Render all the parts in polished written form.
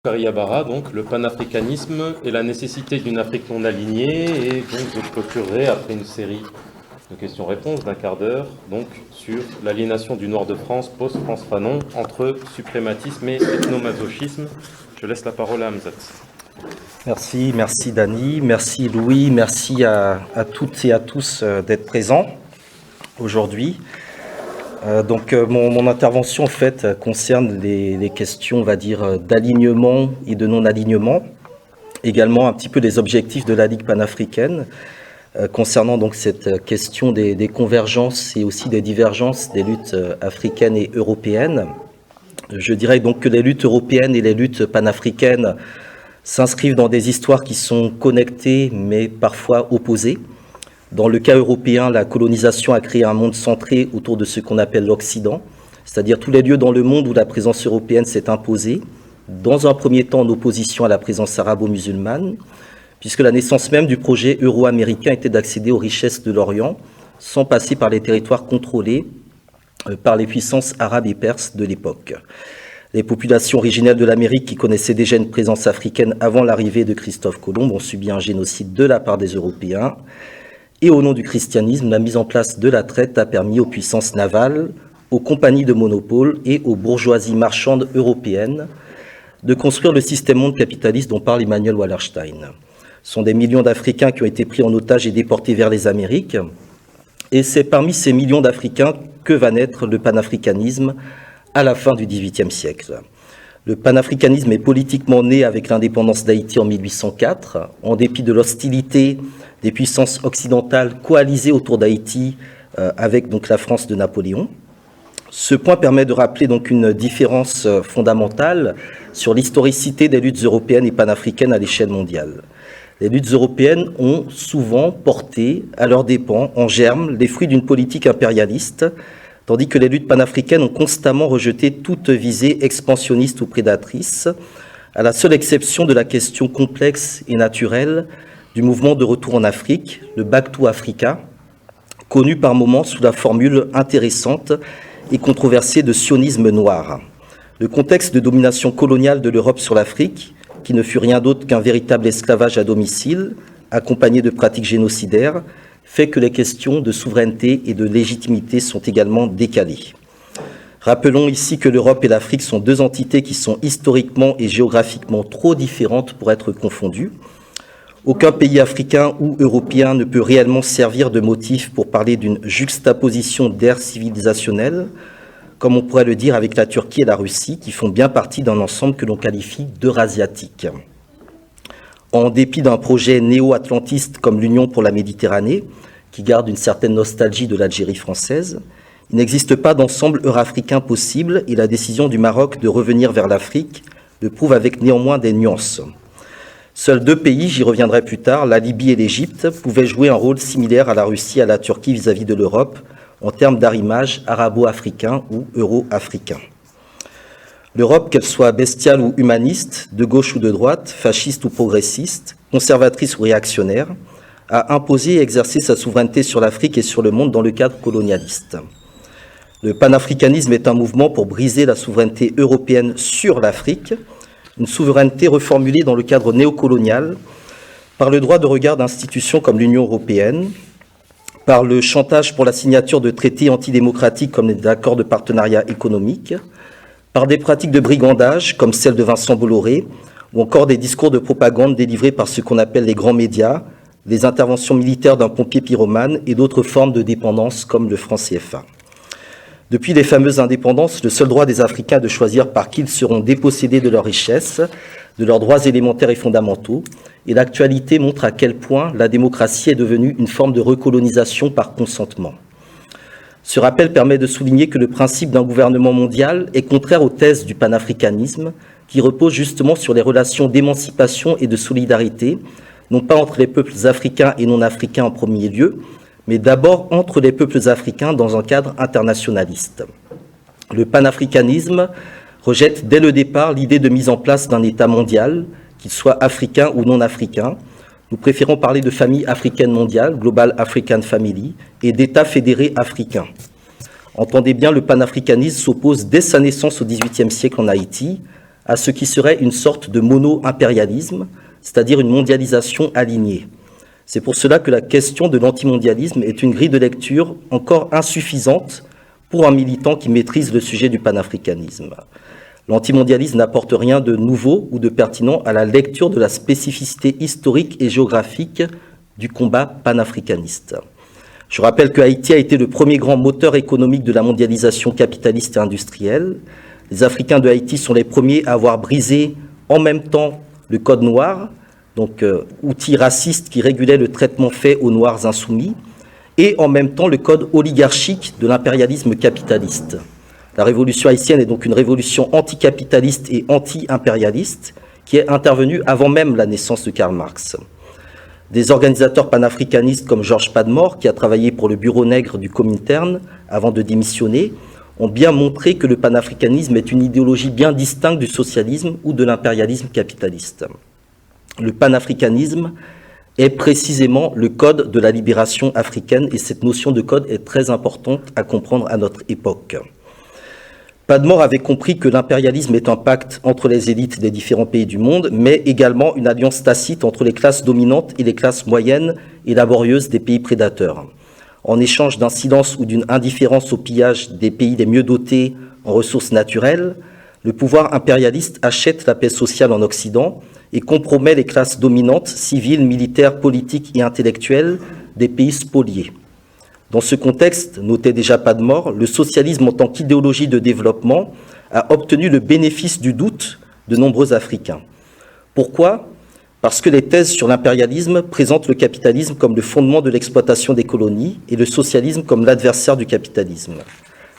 Kariabara, donc le panafricanisme et la nécessité d'une Afrique non alignée, et donc je clôturerai après une série de questions-réponses d'un quart d'heure, donc sur l'aliénation du nord de France, post-France Fanon, entre suprématisme et ethnomasochisme. Je laisse la parole à Hamzat. Merci Dany, merci Louis, merci à toutes et à tous d'être présents aujourd'hui. Mon intervention en fait concerne les questions, on va dire, d'alignement et de non-alignement, également un petit peu les objectifs de la Ligue panafricaine, concernant donc cette question des convergences et aussi des divergences des luttes africaines et européennes. Je dirais donc que les luttes européennes et les luttes panafricaines s'inscrivent dans des histoires qui sont connectées mais parfois opposées. Dans le cas européen, la colonisation a créé un monde centré autour de ce qu'on appelle l'Occident, c'est-à-dire tous les lieux dans le monde où la présence européenne s'est imposée, dans un premier temps en opposition à la présence arabo-musulmane, puisque la naissance même du projet euro-américain était d'accéder aux richesses de l'Orient, sans passer par les territoires contrôlés par les puissances arabes et perses de l'époque. Les populations originelles de l'Amérique, qui connaissaient déjà une présence africaine avant l'arrivée de Christophe Colomb, ont subi un génocide de la part des Européens. Et au nom du christianisme, la mise en place de la traite a permis aux puissances navales, aux compagnies de monopole et aux bourgeoisies marchandes européennes de construire le système monde capitaliste dont parle Emmanuel Wallerstein. Ce sont des millions d'Africains qui ont été pris en otage et déportés vers les Amériques. Et c'est parmi ces millions d'Africains que va naître le panafricanisme à la fin du XVIIIe siècle. Le panafricanisme est politiquement né avec l'indépendance d'Haïti en 1804, en dépit de l'hostilité des puissances occidentales coalisées autour d'Haïti avec donc la France de Napoléon. Ce point permet de rappeler donc une différence fondamentale sur l'historicité des luttes européennes et panafricaines à l'échelle mondiale. Les luttes européennes ont souvent porté à leurs dépens, en germe, les fruits d'une politique impérialiste, tandis que les luttes panafricaines ont constamment rejeté toute visée expansionniste ou prédatrice, à la seule exception de la question complexe et naturelle du mouvement de retour en Afrique, le Back to Africa, connu par moments sous la formule intéressante et controversée de sionisme noir. Le contexte de domination coloniale de l'Europe sur l'Afrique, qui ne fut rien d'autre qu'un véritable esclavage à domicile, accompagné de pratiques génocidaires, fait que les questions de souveraineté et de légitimité sont également décalées. Rappelons ici que l'Europe et l'Afrique sont deux entités qui sont historiquement et géographiquement trop différentes pour être confondues. Aucun pays africain ou européen ne peut réellement servir de motif pour parler d'une juxtaposition d'ères civilisationnelles, comme on pourrait le dire avec la Turquie et la Russie, qui font bien partie d'un ensemble que l'on qualifie d'eurasiatique. En dépit d'un projet néo-atlantiste comme l'Union pour la Méditerranée, qui garde une certaine nostalgie de l'Algérie française, il n'existe pas d'ensemble eurafricain possible et la décision du Maroc de revenir vers l'Afrique le prouve avec néanmoins des nuances. Seuls deux pays, j'y reviendrai plus tard, la Libye et l'Égypte, pouvaient jouer un rôle similaire à la Russie et à la Turquie vis-à-vis de l'Europe en termes d'arrimage arabo-africain ou euro-africain. L'Europe, qu'elle soit bestiale ou humaniste, de gauche ou de droite, fasciste ou progressiste, conservatrice ou réactionnaire, a imposé et exercé sa souveraineté sur l'Afrique et sur le monde dans le cadre colonialiste. Le panafricanisme est un mouvement pour briser la souveraineté européenne sur l'Afrique, une souveraineté reformulée dans le cadre néocolonial par le droit de regard d'institutions comme l'Union européenne, par le chantage pour la signature de traités antidémocratiques comme les accords de partenariat économique, par des pratiques de brigandage comme celle de Vincent Bolloré, ou encore des discours de propagande délivrés par ce qu'on appelle les grands médias, les interventions militaires d'un pompier pyromane et d'autres formes de dépendance comme le franc CFA. Depuis les fameuses indépendances, le seul droit des Africains de choisir par qui ils seront dépossédés de leurs richesses, de leurs droits élémentaires et fondamentaux, et l'actualité montre à quel point la démocratie est devenue une forme de recolonisation par consentement. Ce rappel permet de souligner que le principe d'un gouvernement mondial est contraire aux thèses du panafricanisme, qui repose justement sur les relations d'émancipation et de solidarité, non pas entre les peuples africains et non africains en premier lieu, mais d'abord entre les peuples africains dans un cadre internationaliste. Le panafricanisme rejette dès le départ l'idée de mise en place d'un État mondial, qu'il soit africain ou non africain. Nous préférons parler de famille africaine mondiale, Global African Family, et d'État fédéré africain. Entendez bien, le panafricanisme s'oppose dès sa naissance au XVIIIe siècle en Haïti à ce qui serait une sorte de mono-impérialisme, c'est-à-dire une mondialisation alignée. C'est pour cela que la question de l'antimondialisme est une grille de lecture encore insuffisante pour un militant qui maîtrise le sujet du panafricanisme. L'antimondialisme n'apporte rien de nouveau ou de pertinent à la lecture de la spécificité historique et géographique du combat panafricaniste. Je rappelle que Haïti a été le premier grand moteur économique de la mondialisation capitaliste et industrielle. Les Africains de Haïti sont les premiers à avoir brisé en même temps le Code noir, donc outil raciste qui régulait le traitement fait aux Noirs insoumis, et en même temps le code oligarchique de l'impérialisme capitaliste. La révolution haïtienne est donc une révolution anticapitaliste et anti-impérialiste qui est intervenue avant même la naissance de Karl Marx. Des organisateurs panafricanistes comme Georges Padmore, qui a travaillé pour le bureau nègre du Comintern avant de démissionner, ont bien montré que le panafricanisme est une idéologie bien distincte du socialisme ou de l'impérialisme capitaliste. Le panafricanisme est précisément le code de la libération africaine et cette notion de code est très importante à comprendre à notre époque. Padmore avait compris que l'impérialisme est un pacte entre les élites des différents pays du monde, mais également une alliance tacite entre les classes dominantes et les classes moyennes et laborieuses des pays prédateurs. En échange d'un silence ou d'une indifférence au pillage des pays les mieux dotés en ressources naturelles, le pouvoir impérialiste achète la paix sociale en Occident et compromet les classes dominantes, civiles, militaires, politiques et intellectuelles des pays spoliés. Dans ce contexte, notait déjà Padmore, le socialisme en tant qu'idéologie de développement a obtenu le bénéfice du doute de nombreux Africains. Pourquoi ? Parce que les thèses sur l'impérialisme présentent le capitalisme comme le fondement de l'exploitation des colonies et le socialisme comme l'adversaire du capitalisme.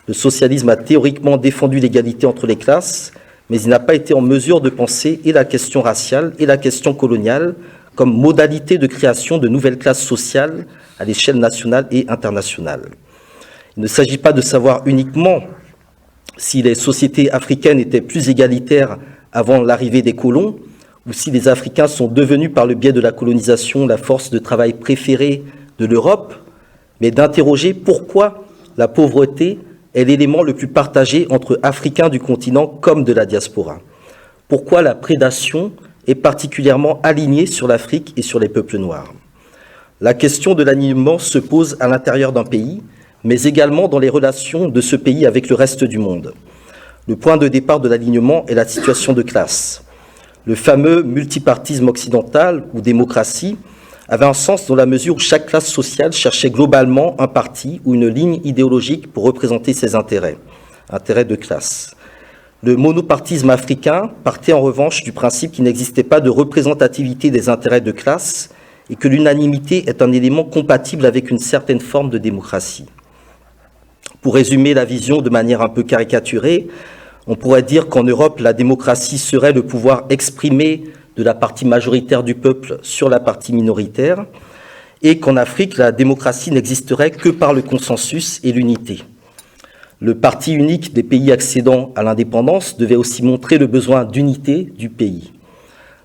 Le socialisme a théoriquement défendu l'égalité entre les classes, mais il n'a pas été en mesure de penser et la question raciale et la question coloniale comme modalité de création de nouvelles classes sociales à l'échelle nationale et internationale. Il ne s'agit pas de savoir uniquement si les sociétés africaines étaient plus égalitaires avant l'arrivée des colons, ou si les Africains sont devenus par le biais de la colonisation la force de travail préférée de l'Europe, mais d'interroger pourquoi la pauvreté est l'élément le plus partagé entre Africains du continent comme de la diaspora. Pourquoi la prédation est particulièrement alignée sur l'Afrique et sur les peuples noirs. La question de l'alignement se pose à l'intérieur d'un pays, mais également dans les relations de ce pays avec le reste du monde. Le point de départ de l'alignement est la situation de classe. Le fameux multipartisme occidental ou démocratie avait un sens dans la mesure où chaque classe sociale cherchait globalement un parti ou une ligne idéologique pour représenter ses intérêts de classe. Le monopartisme africain partait en revanche du principe qu'il n'existait pas de représentativité des intérêts de classe et que l'unanimité est un élément compatible avec une certaine forme de démocratie. Pour résumer la vision de manière un peu caricaturée, on pourrait dire qu'en Europe, la démocratie serait le pouvoir exprimé de la partie majoritaire du peuple sur la partie minoritaire, et qu'en Afrique, la démocratie n'existerait que par le consensus et l'unité. Le parti unique des pays accédant à l'indépendance devait aussi montrer le besoin d'unité du pays.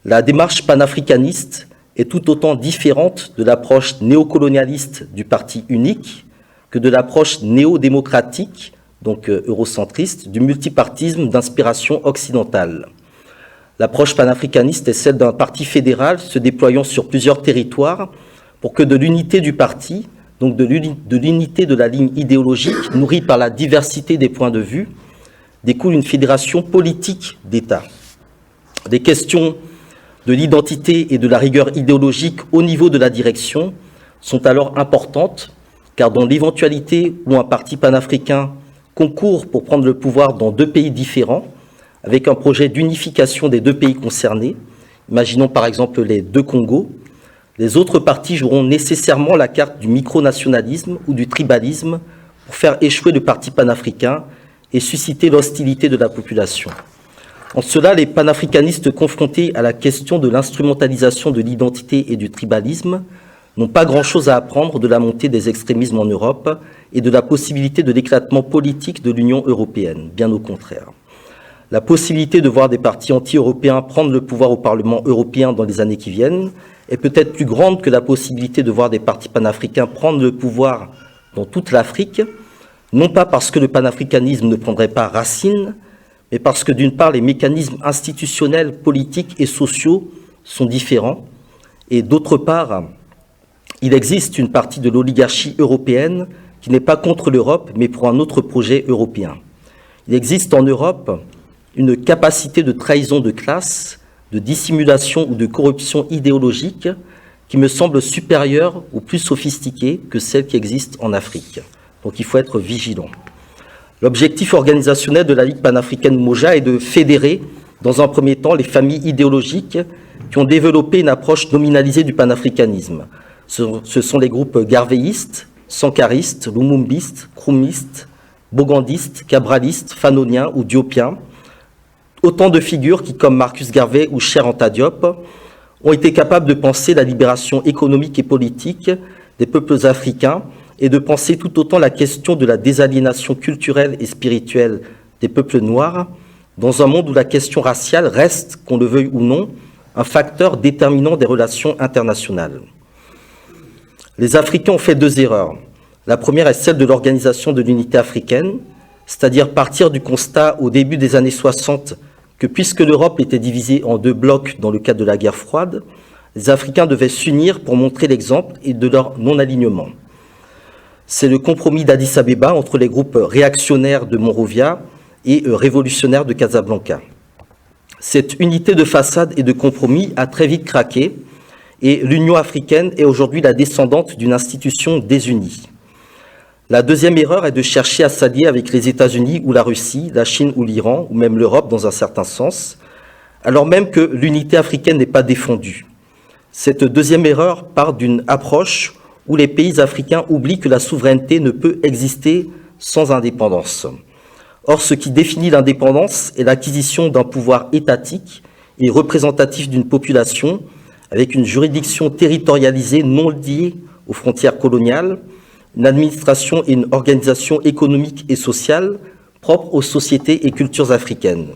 La démarche panafricaniste est tout autant différente de l'approche néocolonialiste du parti unique que de l'approche néo-démocratique, donc eurocentriste, du multipartisme d'inspiration occidentale. L'approche panafricaniste est celle d'un parti fédéral se déployant sur plusieurs territoires pour que de l'unité du parti, donc de l'unité de la ligne idéologique nourrie par la diversité des points de vue, découle une fédération politique d'États. Les questions de l'identité et de la rigueur idéologique au niveau de la direction sont alors importantes, car dans l'éventualité où un parti panafricain concourt pour prendre le pouvoir dans deux pays différents, avec un projet d'unification des deux pays concernés, imaginons par exemple les deux Congos, les autres partis joueront nécessairement la carte du micronationalisme ou du tribalisme pour faire échouer le parti panafricain et susciter l'hostilité de la population. En cela, les panafricanistes confrontés à la question de l'instrumentalisation de l'identité et du tribalisme n'ont pas grand-chose à apprendre de la montée des extrémismes en Europe et de la possibilité de l'éclatement politique de l'Union européenne, bien au contraire. La possibilité de voir des partis anti-européens prendre le pouvoir au Parlement européen dans les années qui viennent est peut-être plus grande que la possibilité de voir des partis panafricains prendre le pouvoir dans toute l'Afrique, non pas parce que le panafricanisme ne prendrait pas racine, mais parce que d'une part, les mécanismes institutionnels, politiques et sociaux sont différents, et d'autre part, il existe une partie de l'oligarchie européenne qui n'est pas contre l'Europe, mais pour un autre projet européen. Il existe en Europe une capacité de trahison de classe, de dissimulation ou de corruption idéologique qui me semble supérieure ou plus sophistiquée que celle qui existe en Afrique. Donc il faut être vigilant. L'objectif organisationnel de la Ligue panafricaine Umoja est de fédérer, dans un premier temps, les familles idéologiques qui ont développé une approche nominalisée du panafricanisme. Ce sont les groupes garvéistes, sankaristes, lumumbistes, kroumistes, bogandistes, cabralistes, fanoniens ou diopiens. Autant de figures qui, comme Marcus Garvey ou Cheikh Anta Diop, ont été capables de penser la libération économique et politique des peuples africains et de penser tout autant la question de la désaliénation culturelle et spirituelle des peuples noirs dans un monde où la question raciale reste, qu'on le veuille ou non, un facteur déterminant des relations internationales. Les Africains ont fait deux erreurs. La première est celle de l'organisation de l'unité africaine, c'est-à-dire partir du constat au début des années 60 que puisque l'Europe était divisée en deux blocs dans le cadre de la guerre froide, les Africains devaient s'unir pour montrer l'exemple et de leur non-alignement. C'est le compromis d'Addis Abeba entre les groupes réactionnaires de Monrovia et révolutionnaires de Casablanca. Cette unité de façade et de compromis a très vite craqué et l'Union africaine est aujourd'hui la descendante d'une institution désunie. La deuxième erreur est de chercher à s'allier avec les États-Unis ou la Russie, la Chine ou l'Iran, ou même l'Europe dans un certain sens, alors même que l'unité africaine n'est pas défendue. Cette deuxième erreur part d'une approche où les pays africains oublient que la souveraineté ne peut exister sans indépendance. Or, ce qui définit l'indépendance est l'acquisition d'un pouvoir étatique et représentatif d'une population avec une juridiction territorialisée non liée aux frontières coloniales, une administration et une organisation économique et sociale propres aux sociétés et cultures africaines.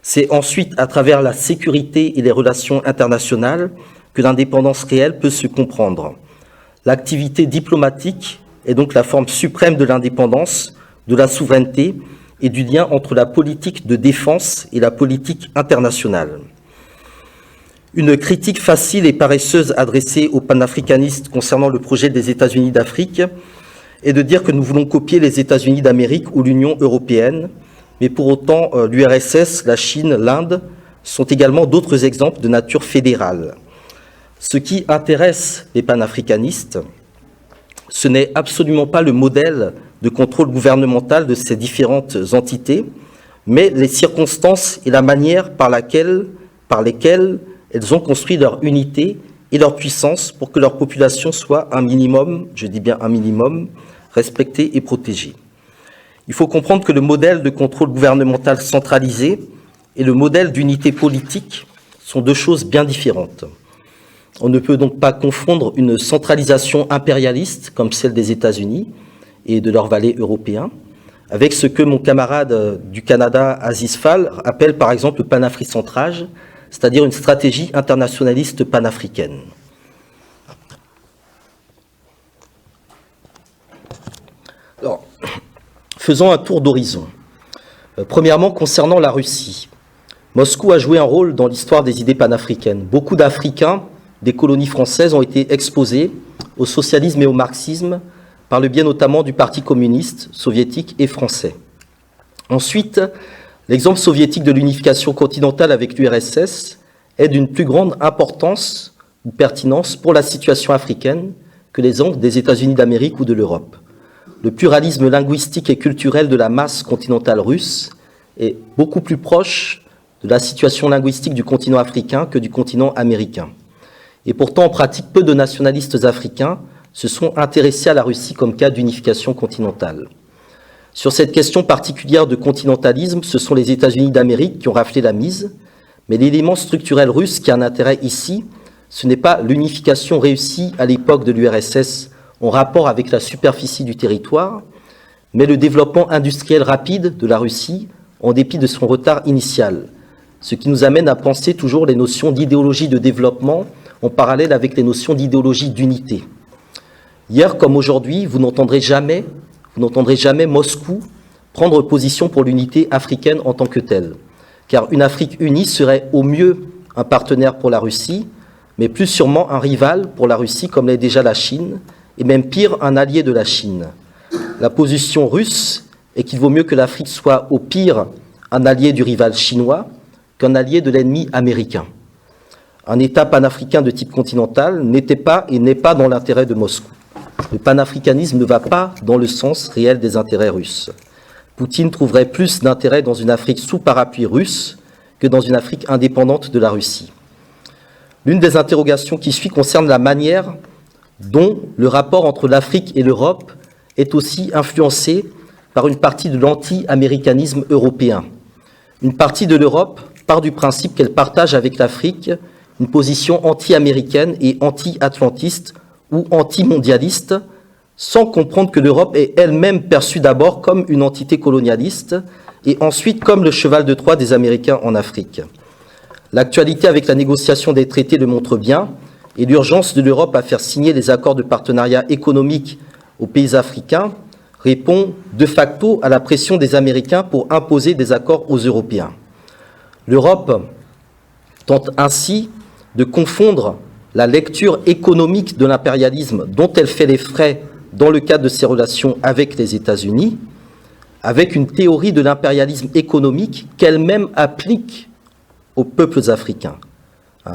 C'est ensuite à travers la sécurité et les relations internationales que l'indépendance réelle peut se comprendre. L'activité diplomatique est donc la forme suprême de l'indépendance, de la souveraineté et du lien entre la politique de défense et la politique internationale. Une critique facile et paresseuse adressée aux panafricanistes concernant le projet des États-Unis d'Afrique est de dire que nous voulons copier les États-Unis d'Amérique ou l'Union européenne, mais pour autant l'URSS, la Chine, l'Inde sont également d'autres exemples de nature fédérale. Ce qui intéresse les panafricanistes, ce n'est absolument pas le modèle de contrôle gouvernemental de ces différentes entités, mais les circonstances et la manière par lesquelles elles ont construit leur unité et leur puissance pour que leur population soit un minimum, je dis bien un minimum, respectée et protégée. Il faut comprendre que le modèle de contrôle gouvernemental centralisé et le modèle d'unité politique sont deux choses bien différentes. On ne peut donc pas confondre une centralisation impérialiste comme celle des États-Unis et de leurs valets européens avec ce que mon camarade du Canada, Aziz Fall, appelle par exemple le panafricentrage, c'est-à-dire une stratégie internationaliste panafricaine. Alors, faisons un tour d'horizon. Premièrement, concernant la Russie, Moscou a joué un rôle dans l'histoire des idées panafricaines. Beaucoup d'Africains des colonies françaises ont été exposés au socialisme et au marxisme par le biais notamment du Parti communiste soviétique et français. Ensuite, l'exemple soviétique de l'unification continentale avec l'URSS est d'une plus grande importance ou pertinence pour la situation africaine que l'exemple des États-Unis d'Amérique ou de l'Europe. Le pluralisme linguistique et culturel de la masse continentale russe est beaucoup plus proche de la situation linguistique du continent africain que du continent américain. Et pourtant, en pratique, peu de nationalistes africains se sont intéressés à la Russie comme cas d'unification continentale. Sur cette question particulière de continentalisme, ce sont les États-Unis d'Amérique qui ont raflé la mise, mais l'élément structurel russe qui a un intérêt ici, ce n'est pas l'unification réussie à l'époque de l'URSS en rapport avec la superficie du territoire, mais le développement industriel rapide de la Russie en dépit de son retard initial, ce qui nous amène à penser toujours les notions d'idéologie de développement en parallèle avec les notions d'idéologie d'unité. Hier comme aujourd'hui, vous n'entendrez jamais Moscou prendre position pour l'unité africaine en tant que telle. Car une Afrique unie serait au mieux un partenaire pour la Russie, mais plus sûrement un rival pour la Russie comme l'est déjà la Chine, et même pire, un allié de la Chine. La position russe est qu'il vaut mieux que l'Afrique soit au pire un allié du rival chinois qu'un allié de l'ennemi américain. Un État panafricain de type continental n'était pas et n'est pas dans l'intérêt de Moscou. Le panafricanisme ne va pas dans le sens réel des intérêts russes. Poutine trouverait plus d'intérêt dans une Afrique sous parapluie russe que dans une Afrique indépendante de la Russie. L'une des interrogations qui suit concerne la manière dont le rapport entre l'Afrique et l'Europe est aussi influencé par une partie de l'anti-américanisme européen. Une partie de l'Europe part du principe qu'elle partage avec l'Afrique une position anti-américaine et anti-atlantiste ou anti-mondialiste, sans comprendre que l'Europe est elle-même perçue d'abord comme une entité colonialiste et ensuite comme le cheval de Troie des Américains en Afrique. L'actualité avec la négociation des traités le montre bien, et l'urgence de l'Europe à faire signer les accords de partenariat économique aux pays africains répond de facto à la pression des Américains pour imposer des accords aux Européens. L'Europe tente ainsi de confondre la lecture économique de l'impérialisme dont elle fait les frais dans le cadre de ses relations avec les États-Unis, avec une théorie de l'impérialisme économique qu'elle-même applique aux peuples africains.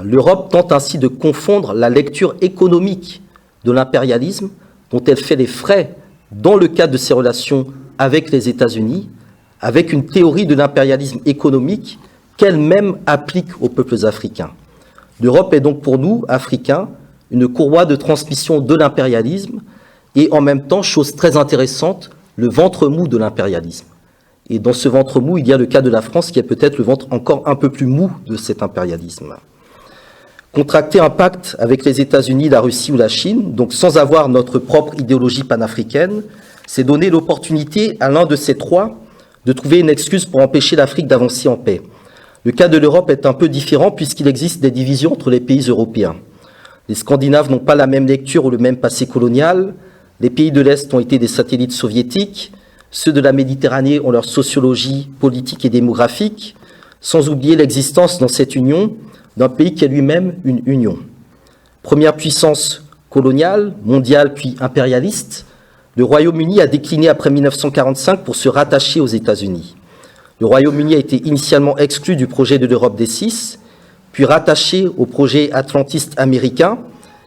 L'Europe tente ainsi de confondre la lecture économique de l'impérialisme dont elle fait les frais dans le cadre de ses relations avec les États-Unis, avec une théorie de l'impérialisme économique qu'elle-même applique aux peuples africains. L'Europe est donc pour nous, Africains, une courroie de transmission de l'impérialisme et en même temps, chose très intéressante, le ventre mou de l'impérialisme. Et dans ce ventre mou, il y a le cas de la France qui est peut-être le ventre encore un peu plus mou de cet impérialisme. Contracter un pacte avec les États-Unis, la Russie ou la Chine, donc sans avoir notre propre idéologie panafricaine, c'est donner l'opportunité à l'un de ces trois de trouver une excuse pour empêcher l'Afrique d'avancer en paix. Le cas de l'Europe est un peu différent puisqu'il existe des divisions entre les pays européens. Les Scandinaves n'ont pas la même lecture ou le même passé colonial, les pays de l'Est ont été des satellites soviétiques, ceux de la Méditerranée ont leur sociologie politique et démographique, sans oublier l'existence dans cette union d'un pays qui est lui-même une union. Première puissance coloniale, mondiale puis impérialiste, le Royaume-Uni a décliné après 1945 pour se rattacher aux États-Unis. Le Royaume-Uni a été initialement exclu du projet de l'Europe des Six, puis rattaché au projet atlantiste américain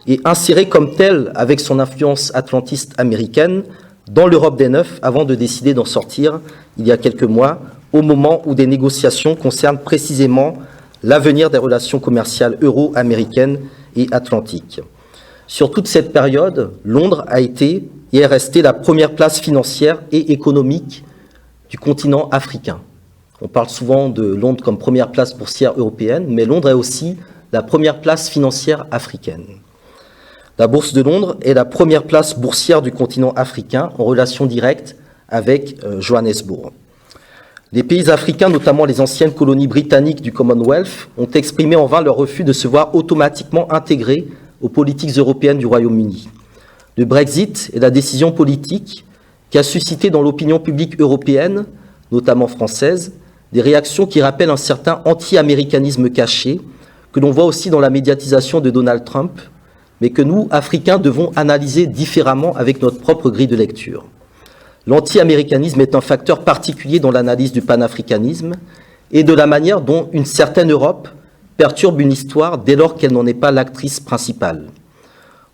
et inséré comme tel avec son influence atlantiste américaine dans l'Europe des Neuf avant de décider d'en sortir il y a quelques mois, au moment où des négociations concernent précisément l'avenir des relations commerciales euro-américaines et atlantiques. Sur toute cette période, Londres a été et est restée la première place financière et économique du continent africain. On parle souvent de Londres comme première place boursière européenne, mais Londres est aussi la première place financière africaine. La Bourse de Londres est la première place boursière du continent africain en relation directe avec Johannesburg. Les pays africains, notamment les anciennes colonies britanniques du Commonwealth, ont exprimé en vain leur refus de se voir automatiquement intégrés aux politiques européennes du Royaume-Uni. Le Brexit est la décision politique qui a suscité dans l'opinion publique européenne, notamment française, des réactions qui rappellent un certain anti-américanisme caché, que l'on voit aussi dans la médiatisation de Donald Trump, mais que nous, Africains, devons analyser différemment avec notre propre grille de lecture. L'anti-américanisme est un facteur particulier dans l'analyse du panafricanisme et de la manière dont une certaine Europe perturbe une histoire dès lors qu'elle n'en est pas l'actrice principale.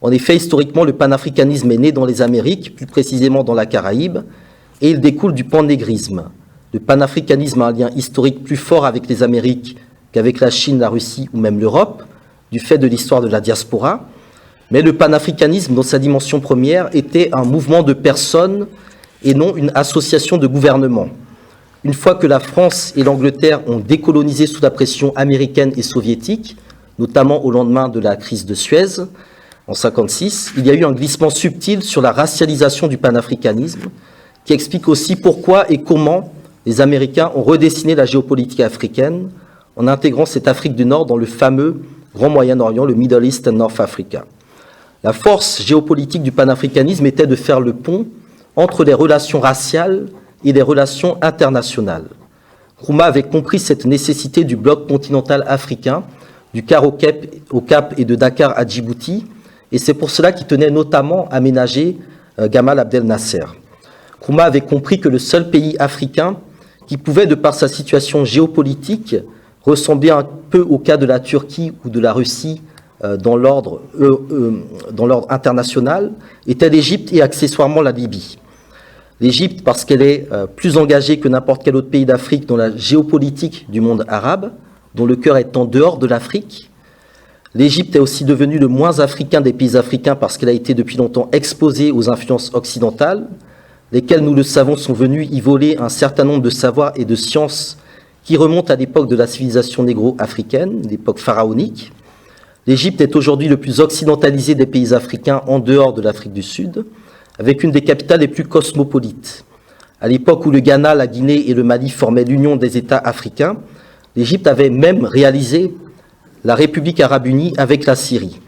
En effet, historiquement, le panafricanisme est né dans les Amériques, plus précisément dans la Caraïbe, et il découle du pannégrisme. Le panafricanisme a un lien historique plus fort avec les Amériques qu'avec la Chine, la Russie ou même l'Europe, du fait de l'histoire de la diaspora. Mais le panafricanisme, dans sa dimension première, était un mouvement de personnes et non une association de gouvernements. Une fois que la France et l'Angleterre ont décolonisé sous la pression américaine et soviétique, notamment au lendemain de la crise de Suez, en 1956, il y a eu un glissement subtil sur la racialisation du panafricanisme, qui explique aussi pourquoi et comment les Américains ont redessiné la géopolitique africaine en intégrant cette Afrique du Nord dans le fameux Grand Moyen-Orient, le Middle East and North Africa. La force géopolitique du panafricanisme était de faire le pont entre les relations raciales et des relations internationales. Nkrumah avait compris cette nécessité du bloc continental africain, du Caire au Cap et de Dakar à Djibouti, et c'est pour cela qu'il tenait notamment à ménager Gamal Abdel Nasser. Nkrumah avait compris que le seul pays africain qui pouvait, de par sa situation géopolitique, ressembler un peu au cas de la Turquie ou de la Russie dans l'ordre international, était l'Égypte et accessoirement la Libye. L'Égypte parce qu'elle est plus engagée que n'importe quel autre pays d'Afrique dans la géopolitique du monde arabe, dont le cœur est en dehors de l'Afrique. L'Égypte est aussi devenue le moins africain des pays africains parce qu'elle a été depuis longtemps exposée aux influences occidentales, lesquelles, nous le savons, sont venues y voler un certain nombre de savoirs et de sciences qui remontent à l'époque de la civilisation négro-africaine, l'époque pharaonique. L'Égypte est aujourd'hui le plus occidentalisé des pays africains en dehors de l'Afrique du Sud, avec une des capitales les plus cosmopolites. À l'époque où le Ghana, la Guinée et le Mali formaient l'Union des États africains, l'Égypte avait même réalisé la République arabe unie avec la Syrie.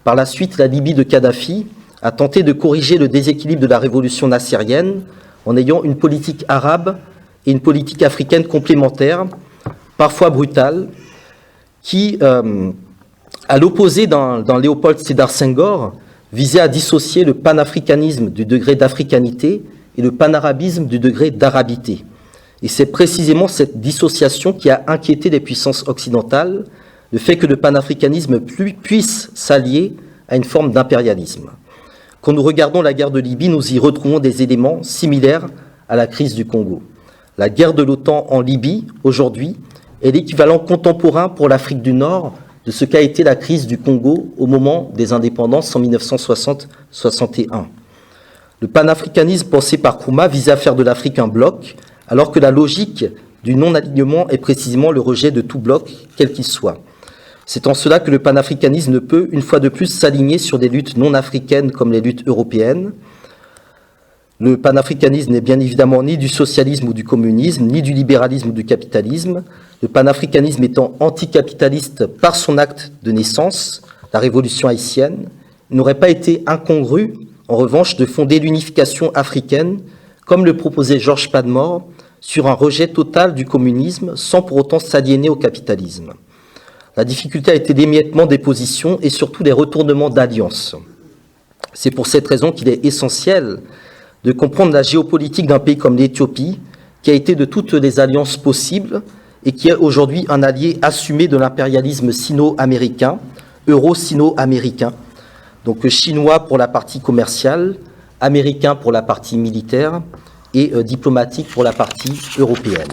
Par la suite, la Libye de Kadhafi a tenté de corriger le déséquilibre de la révolution nassérienne en ayant une politique arabe et une politique africaine complémentaires, parfois brutales, qui, à l'opposé d'un Léopold Sédar Senghor, visait à dissocier le panafricanisme du degré d'africanité et le panarabisme du degré d'arabité. Et c'est précisément cette dissociation qui a inquiété les puissances occidentales, le fait que le panafricanisme puisse s'allier à une forme d'impérialisme. Quand nous regardons la guerre de Libye, nous y retrouvons des éléments similaires à la crise du Congo. La guerre de l'OTAN en Libye, aujourd'hui, est l'équivalent contemporain pour l'Afrique du Nord de ce qu'a été la crise du Congo au moment des indépendances en 1960-61. Le panafricanisme pensé par Nkrumah visait à faire de l'Afrique un bloc, alors que la logique du non-alignement est précisément le rejet de tout bloc, quel qu'il soit. C'est en cela que le panafricanisme ne peut, une fois de plus, s'aligner sur des luttes non africaines comme les luttes européennes. Le panafricanisme n'est bien évidemment ni du socialisme ou du communisme, ni du libéralisme ou du capitalisme. Le panafricanisme étant anticapitaliste par son acte de naissance, la révolution haïtienne, n'aurait pas été incongru, en revanche, de fonder l'unification africaine, comme le proposait Georges Padmore, sur un rejet total du communisme, sans pour autant s'aliéner au capitalisme. La difficulté a été l'émiettement des positions et surtout des retournements d'alliances. C'est pour cette raison qu'il est essentiel de comprendre la géopolitique d'un pays comme l'Éthiopie, qui a été de toutes les alliances possibles et qui est aujourd'hui un allié assumé de l'impérialisme sino-américain, euro-sino-américain, donc chinois pour la partie commerciale, américain pour la partie militaire et diplomatique pour la partie européenne.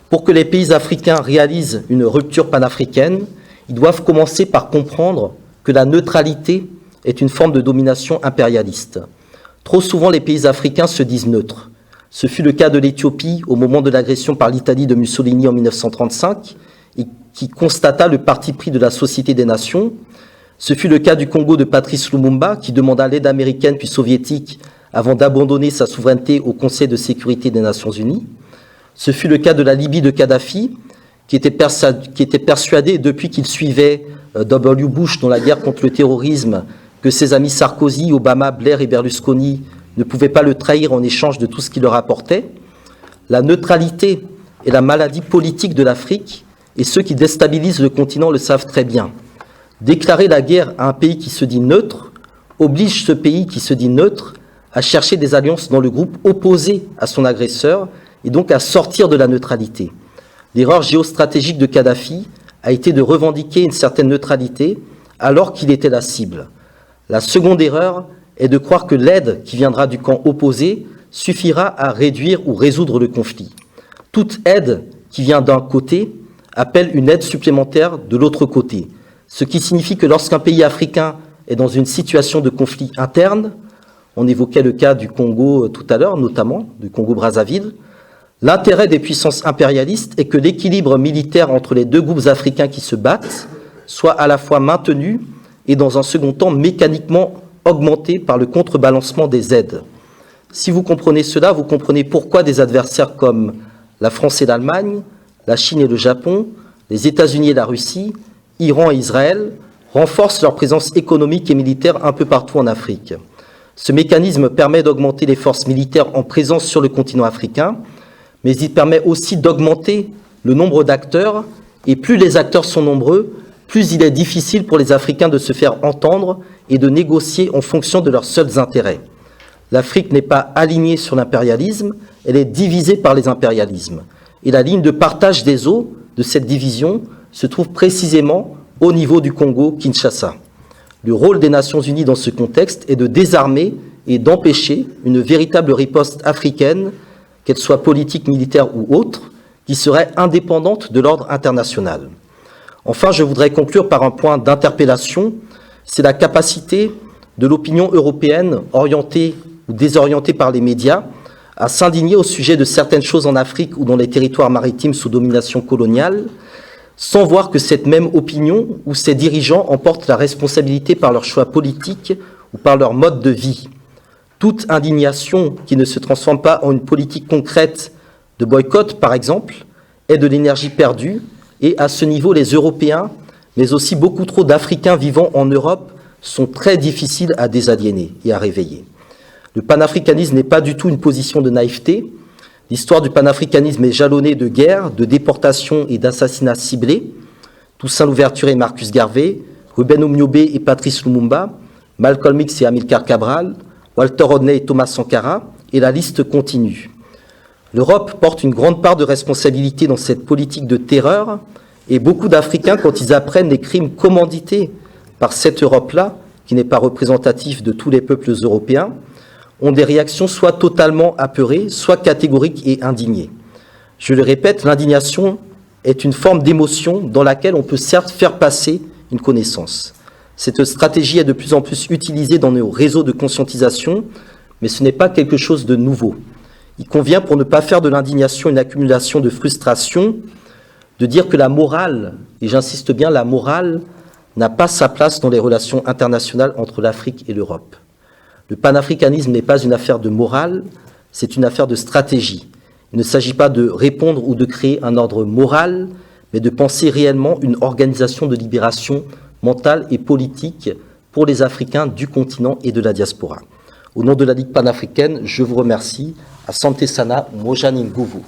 Pour que les pays africains réalisent une rupture panafricaine, ils doivent commencer par comprendre que la neutralité est une forme de domination impérialiste. Trop souvent, les pays africains se disent neutres. Ce fut le cas de l'Éthiopie au moment de l'agression par l'Italie de Mussolini en 1935, et qui constata le parti pris de la Société des Nations. Ce fut le cas du Congo de Patrice Lumumba, qui demanda l'aide américaine puis soviétique avant d'abandonner sa souveraineté au Conseil de sécurité des Nations Unies. Ce fut le cas de la Libye de Kadhafi, qui était persuadé, depuis qu'il suivait W. Bush dans la guerre contre le terrorisme, que ses amis Sarkozy, Obama, Blair et Berlusconi ne pouvaient pas le trahir en échange de tout ce qu'il leur apportait. La neutralité est la maladie politique de l'Afrique, et ceux qui déstabilisent le continent le savent très bien. Déclarer la guerre à un pays qui se dit neutre oblige ce pays qui se dit neutre à chercher des alliances dans le groupe opposé à son agresseur, et donc à sortir de la neutralité. L'erreur géostratégique de Kadhafi a été de revendiquer une certaine neutralité alors qu'il était la cible. La seconde erreur est de croire que l'aide qui viendra du camp opposé suffira à réduire ou résoudre le conflit. Toute aide qui vient d'un côté appelle une aide supplémentaire de l'autre côté, ce qui signifie que lorsqu'un pays africain est dans une situation de conflit interne, on évoquait le cas du Congo tout à l'heure, notamment du Congo-Brazzaville, l'intérêt des puissances impérialistes est que l'équilibre militaire entre les deux groupes africains qui se battent soit à la fois maintenu et dans un second temps mécaniquement augmenté par le contrebalancement des aides. Si vous comprenez cela, vous comprenez pourquoi des adversaires comme la France et l'Allemagne, la Chine et le Japon, les États-Unis et la Russie, Iran et Israël renforcent leur présence économique et militaire un peu partout en Afrique. Ce mécanisme permet d'augmenter les forces militaires en présence sur le continent africain, mais il permet aussi d'augmenter le nombre d'acteurs, et plus les acteurs sont nombreux, plus il est difficile pour les Africains de se faire entendre et de négocier en fonction de leurs seuls intérêts. L'Afrique n'est pas alignée sur l'impérialisme, elle est divisée par les impérialismes. Et la ligne de partage des eaux de cette division se trouve précisément au niveau du Congo-Kinshasa. Le rôle des Nations Unies dans ce contexte est de désarmer et d'empêcher une véritable riposte africaine, qu'elle soit politique, militaire ou autre, qui serait indépendante de l'ordre international. Enfin, je voudrais conclure par un point d'interpellation, c'est la capacité de l'opinion européenne, orientée ou désorientée par les médias, à s'indigner au sujet de certaines choses en Afrique ou dans les territoires maritimes sous domination coloniale, sans voir que cette même opinion ou ces dirigeants en portent la responsabilité par leurs choix politiques ou par leur mode de vie. Toute indignation qui ne se transforme pas en une politique concrète de boycott, par exemple, est de l'énergie perdue, et à ce niveau, les Européens, mais aussi beaucoup trop d'Africains vivant en Europe, sont très difficiles à désaliéner et à réveiller. Le panafricanisme n'est pas du tout une position de naïveté. L'histoire du panafricanisme est jalonnée de guerres, de déportations et d'assassinats ciblés. Toussaint Louverture et Marcus Garvey, Ruben Oumniobé et Patrice Lumumba, Malcolm X et Amilcar Cabral, Walter Rodney et Thomas Sankara, et la liste continue. L'Europe porte une grande part de responsabilité dans cette politique de terreur, et beaucoup d'Africains, quand ils apprennent les crimes commandités par cette Europe-là, qui n'est pas représentative de tous les peuples européens, ont des réactions soit totalement apeurées, soit catégoriques et indignées. Je le répète, l'indignation est une forme d'émotion dans laquelle on peut certes faire passer une connaissance. Cette stratégie est de plus en plus utilisée dans nos réseaux de conscientisation, mais ce n'est pas quelque chose de nouveau. Il convient, pour ne pas faire de l'indignation une accumulation de frustration, de dire que la morale, et j'insiste bien, la morale n'a pas sa place dans les relations internationales entre l'Afrique et l'Europe. Le panafricanisme n'est pas une affaire de morale, c'est une affaire de stratégie. Il ne s'agit pas de répondre ou de créer un ordre moral, mais de penser réellement une organisation de libération mentale et politique pour les Africains du continent et de la diaspora. Au nom de la Ligue panafricaine, je vous remercie. Asante Sana, Mojani Nguvu.